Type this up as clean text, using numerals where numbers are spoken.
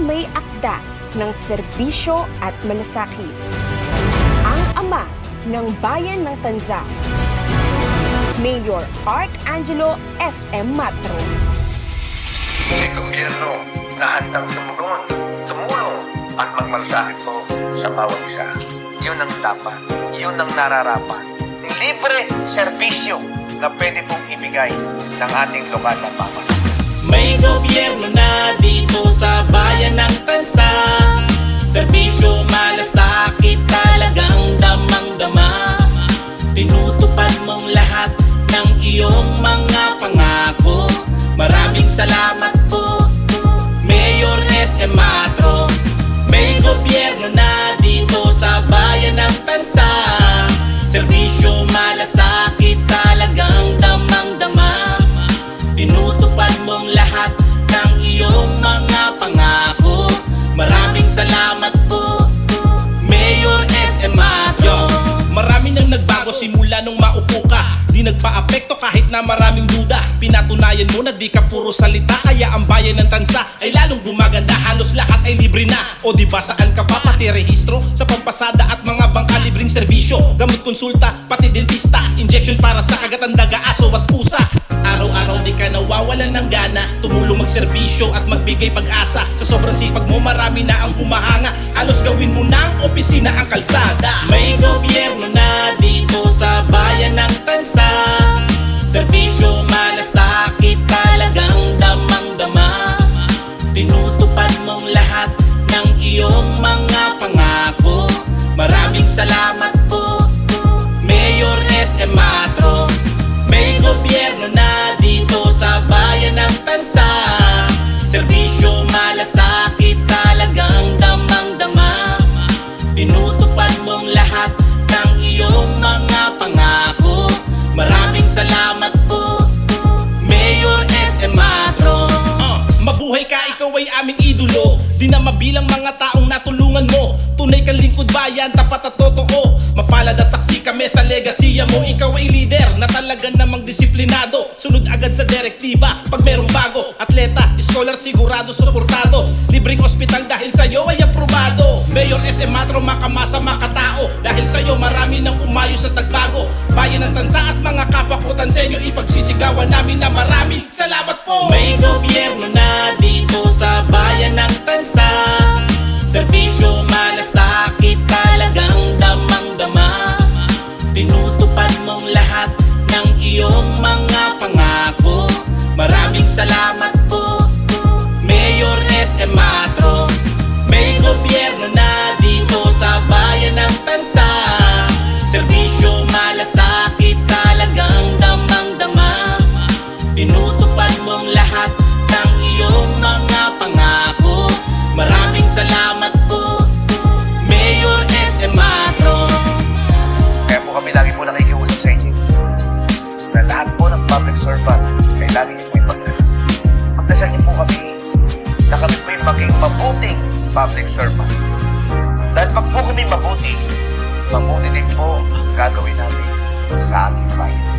may akda ng serbisyo at malasakit. Ang ama ng bayan ng Tanza, Mayor Arcangelo S.M. Matro. May gobyerno na handang tumulong at magmalasakit po sa bawat isa. Yun ang dapat, yun ang nararapat. Libre serbisyo na pwede pong ibigay ng ating lokal na pamahalaan. May gobyerno na dito sa bayan ng Tanza. Serbisyo malasakit talagang damang-dama. Tinutupad mong lahat ng iyong mga pangako. Maraming salamat po, Mayor S.M. Matro. May gobyerno na dito sa bayan ng Tanza. Serbisyo malasakit talagang damang-dama. Tinutupad mong lahat ng iyong mga pangako. Maraming salamat po, Mayor S.M. Matro. Marami nang nagbago simula nung maupo ka. Di nagpa-apekto kahit na maraming duda. Pinatunayan mo na di ka puro salita. Kaya ang bayan ng Tanza ay lalong gumaganda. Halos lahat ay libre na. O di ba saan ka pa pati rehistro sa pampasada at mga bangka libreng serbisyo. Gamot konsulta, pati dentista. Injection para sa kagatang daga, aso at pusa. Araw-araw di ka nawawalan ng gana. Tumulong magserbisyo at magbigay pag-asa. Sa sobrang sipag mo marami na ang humahanga. Halos gawin mo na ang opisina ang kalsada. May gobyerno na dito sa bayan ng Tanza. Serbisyo malasakit talagang damang-dama. Tinutupad mong lahat ng iyong mga pangako. Maraming salamat po, Mayor S.M. Matro. May gobyerno na dito sa bayan ng Tanza. Serbisyo malasakit talagang damang-dama. Tinutupad mong lahat ng iyong mga pangako. Maraming salamat po, Mayor S.M. Matro. Mabuhay ka, ikaw ay aming idolo. Di na mabilang mga taong natulungan mo. Tunay kang lingkod bayan, tapat at totoo. Mapalad at saksi kami sa legasiya mo. Ikaw ay leader na talaga namang disiplinado. Sunod agad sa direktiba pag merong bago. Atleta, scholar, sigurado, suportado. Libreng ospital dahil sa'yo ay aprobado. Mayor S.M. Matro, makamasa, makatao. Dahil sa'yo marami nang umayo sa tagbago. Bayan ng Tanza at mga kapwa ko Tanseño, ipagsisigawan namin na marami salamat po. May gobyerno na dito sa bayan ng Tanza. Serbisyo malasakit talagang damang-dama. Tinutupad mong lahat ng iyong mga pangako. Maraming salamat po, Mayor S.M. Matro. May gobyerno na dito sa bayan ng Tanza. Serbisyo malasakit talagang damang-dama. Tinutupad mong lahat ng iyong mga pangako. Maraming salamat po, Mayor S.M. Matro. Kaya po kami lagi po nakikiusap sa inyo na lahat po ng public servant ay lagi niyo po ipagdala. Magdasal niyo po kami na kami po yung maging mabuting public servant. Dahil pag po kami mabuti din po ang gagawin natin sa ating bayan.